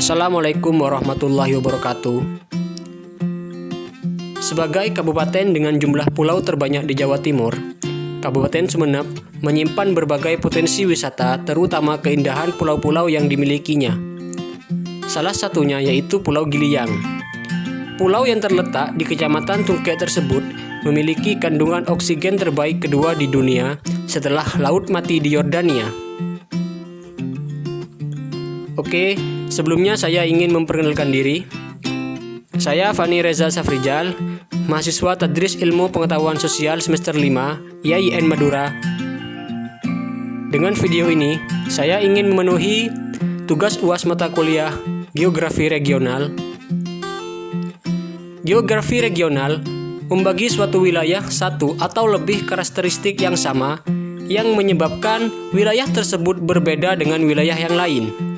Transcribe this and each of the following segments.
Assalamualaikum warahmatullahi wabarakatuh. Sebagai kabupaten dengan jumlah pulau terbanyak di Jawa Timur, Kabupaten Sumeneb menyimpan berbagai potensi wisata, terutama keindahan pulau-pulau yang dimilikinya. Salah satunya yaitu Pulau Giliang. Pulau yang terletak di Kecamatan Tungkek tersebut memiliki kandungan oksigen terbaik kedua di dunia setelah Laut Mati di Yordania. Oke, sebelumnya saya ingin memperkenalkan diri. Saya Fani Reza Safrijal, mahasiswa Tadris Ilmu Pengetahuan Sosial semester 5, IAIN Madura. Dengan video ini, saya ingin memenuhi tugas UAS mata kuliah Geografi Regional. Geografi regional membagi suatu wilayah satu atau lebih karakteristik yang sama yang menyebabkan wilayah tersebut berbeda dengan wilayah yang lain.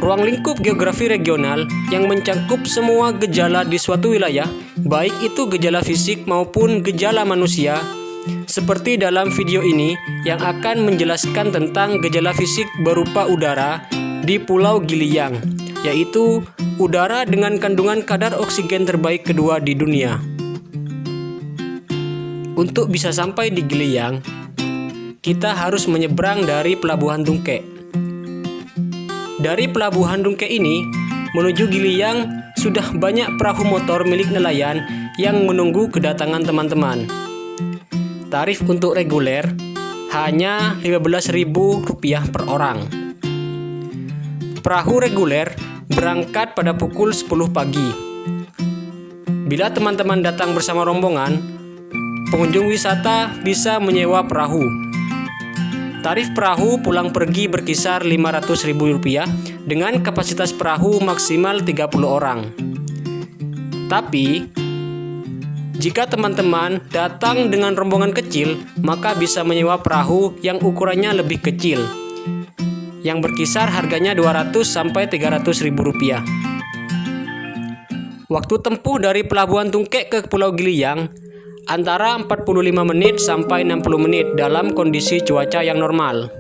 Ruang lingkup geografi regional yang mencakup semua gejala di suatu wilayah, baik itu gejala fisik maupun gejala manusia, seperti dalam video ini yang akan menjelaskan tentang gejala fisik berupa udara di Pulau Giliang, yaitu udara dengan kandungan kadar oksigen terbaik kedua di dunia. Untuk bisa sampai di Giliang, kita harus menyeberang dari Pelabuhan Tungkek. Dari Pelabuhan Tungkek ini menuju Giliang sudah banyak perahu motor milik nelayan yang menunggu kedatangan teman-teman. Tarif untuk reguler hanya Rp15.000 per orang. Perahu reguler berangkat pada pukul 10 pagi. Bila teman-teman datang bersama rombongan, pengunjung wisata bisa menyewa perahu. Tarif perahu pulang pergi berkisar Rp500.000 dengan kapasitas perahu maksimal 30 orang. Tapi, jika teman-teman datang dengan rombongan kecil, maka bisa menyewa perahu yang ukurannya lebih kecil, yang berkisar harganya Rp200-Rp300.000. Waktu tempuh dari Pelabuhan Tungkek ke Pulau Giliang antara 45 menit sampai 60 menit dalam kondisi cuaca yang normal.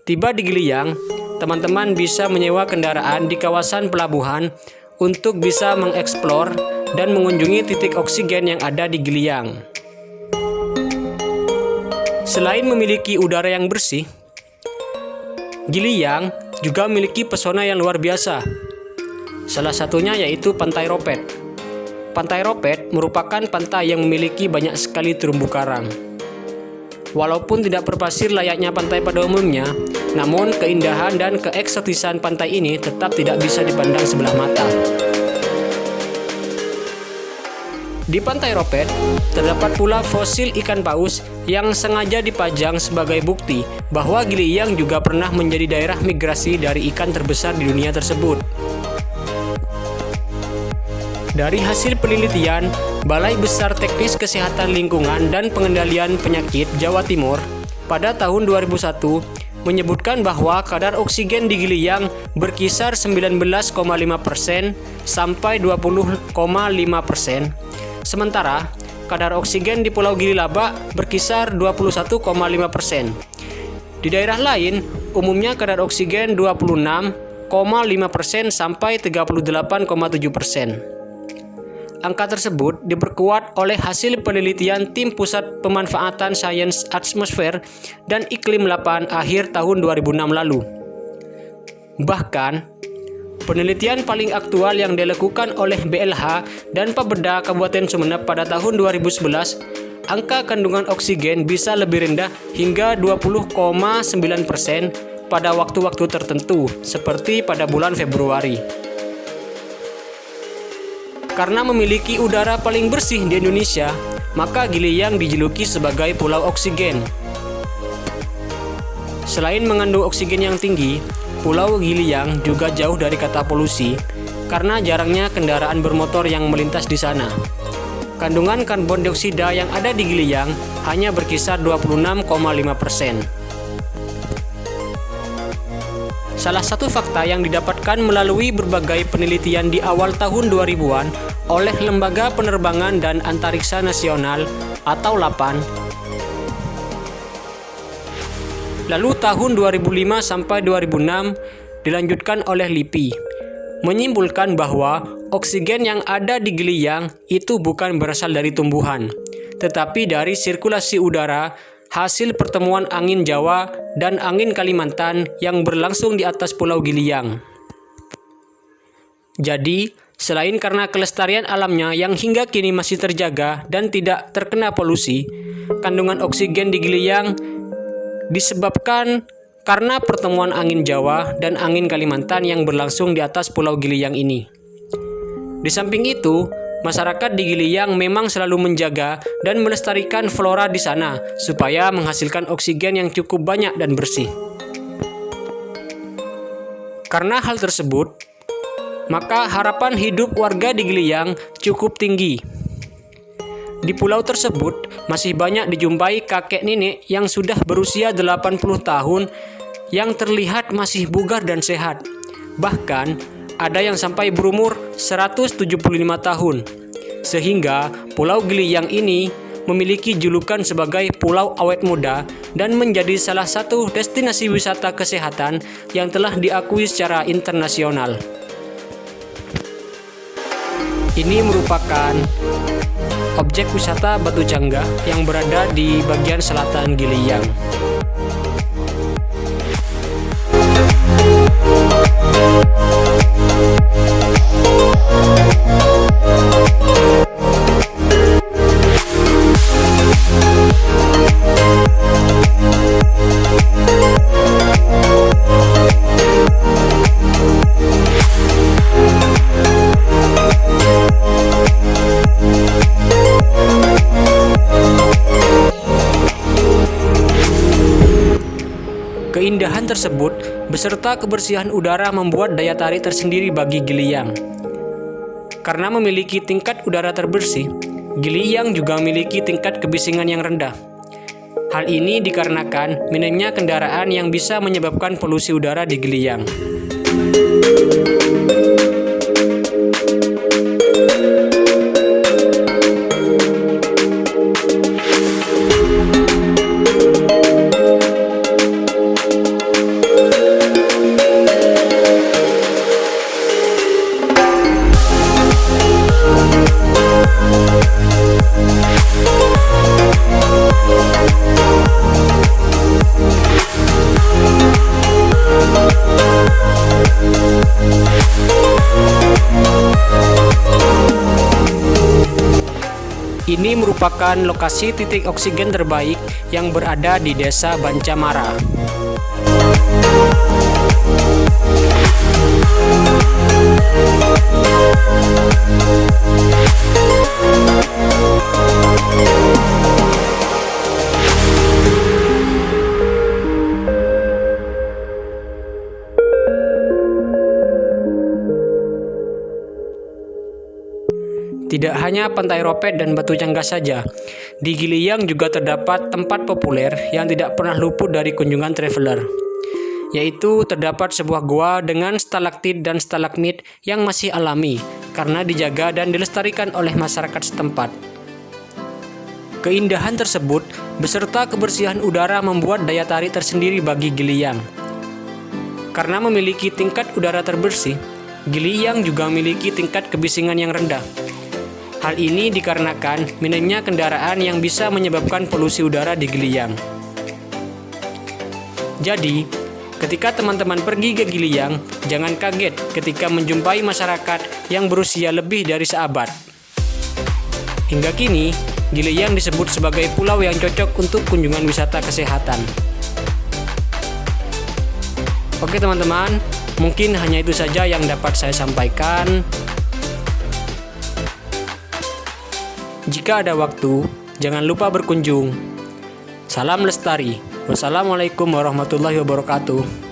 Tiba di Giliang, teman-teman bisa menyewa kendaraan di kawasan pelabuhan untuk bisa mengeksplor dan mengunjungi titik oksigen yang ada di Giliang. Selain memiliki udara yang bersih, Giliang juga memiliki pesona yang luar biasa. Salah satunya yaitu Pantai Ropet. Pantai Ropet merupakan pantai yang memiliki banyak sekali terumbu karang. Walaupun tidak berpasir layaknya pantai pada umumnya, namun keindahan dan keeksotisan pantai ini tetap tidak bisa dipandang sebelah mata. Di Pantai Ropet, terdapat pula fosil ikan paus yang sengaja dipajang sebagai bukti bahwa Giliang juga pernah menjadi daerah migrasi dari ikan terbesar di dunia tersebut. Dari hasil penelitian Balai Besar Teknis Kesehatan Lingkungan dan Pengendalian Penyakit Jawa Timur pada tahun 2001 menyebutkan bahwa kadar oksigen di Giliang berkisar 19,5% sampai 20,5%. Sementara kadar oksigen di Pulau Gililabak berkisar 21,5%. Di daerah lain, umumnya kadar oksigen 26,5% sampai 38,7%. Angka tersebut diperkuat oleh hasil penelitian Tim Pusat Pemanfaatan Sains Atmosfer dan Iklim 8 akhir tahun 2006 lalu. Bahkan, penelitian paling aktual yang dilakukan oleh BLH dan Papeda Kabupaten Sumeneb pada tahun 2011, angka kandungan oksigen bisa lebih rendah hingga 20,9% pada waktu-waktu tertentu, seperti pada bulan Februari. Karena memiliki udara paling bersih di Indonesia, maka Giliang dijuluki sebagai Pulau Oksigen. Selain mengandung oksigen yang tinggi, Pulau Giliang juga jauh dari kata polusi karena jarangnya kendaraan bermotor yang melintas di sana. Kandungan karbon dioksida yang ada di Giliang hanya berkisar 26,5%. Salah satu fakta yang didapatkan melalui berbagai penelitian di awal tahun 2000-an oleh Lembaga Penerbangan dan Antariksa Nasional atau LAPAN, lalu tahun 2005 sampai 2006 dilanjutkan oleh LIPI, menyimpulkan bahwa oksigen yang ada di Giliang itu bukan berasal dari tumbuhan, tetapi dari sirkulasi udara hasil pertemuan angin Jawa dan angin Kalimantan yang berlangsung di atas Pulau Giliang. Jadi, selain karena kelestarian alamnya yang hingga kini masih terjaga dan tidak terkena polusi, kandungan oksigen di Giliang disebabkan karena pertemuan angin Jawa dan angin Kalimantan yang berlangsung di atas Pulau Giliang ini. Di samping itu, masyarakat di Giliang memang selalu menjaga dan melestarikan flora di sana supaya menghasilkan oksigen yang cukup banyak dan bersih. Karena hal tersebut, maka harapan hidup warga di Giliang cukup tinggi. Di pulau tersebut masih banyak dijumpai kakek nenek yang sudah berusia 80 tahun yang terlihat masih bugar dan sehat. Bahkan ada yang sampai berumur 175 tahun. Sehingga Pulau Giliang ini memiliki julukan sebagai Pulau Awet Muda dan menjadi salah satu destinasi wisata kesehatan yang telah diakui secara internasional. Ini merupakan objek wisata Batu Cangga yang berada di bagian selatan Giliang. Keindahan tersebut beserta kebersihan udara membuat daya tarik tersendiri bagi Giliang. Karena memiliki tingkat udara terbersih, Giliang juga memiliki tingkat kebisingan yang rendah. Hal ini dikarenakan minimnya kendaraan yang bisa menyebabkan polusi udara di Giliang. Ini merupakan lokasi titik oksigen terbaik yang berada di Desa Bancamara. Tidak hanya Pantai Ropet dan Batu Cangga saja, di Giliang juga terdapat tempat populer yang tidak pernah luput dari kunjungan traveler, yaitu terdapat sebuah goa dengan stalaktit dan stalagmit yang masih alami karena dijaga dan dilestarikan oleh masyarakat setempat. Keindahan tersebut beserta kebersihan udara membuat daya tarik tersendiri bagi Giliang. Karena memiliki tingkat udara terbersih, Giliang juga memiliki tingkat kebisingan yang rendah. Hal ini dikarenakan minimnya kendaraan yang bisa menyebabkan polusi udara di Giliang. Jadi, ketika teman-teman pergi ke Giliang, jangan kaget ketika menjumpai masyarakat yang berusia lebih dari seabad. Hingga kini, Giliang disebut sebagai pulau yang cocok untuk kunjungan wisata kesehatan. Oke teman-teman, mungkin hanya itu saja yang dapat saya sampaikan. Jika ada waktu, jangan lupa berkunjung. Salam lestari. Wassalamualaikum warahmatullahi wabarakatuh.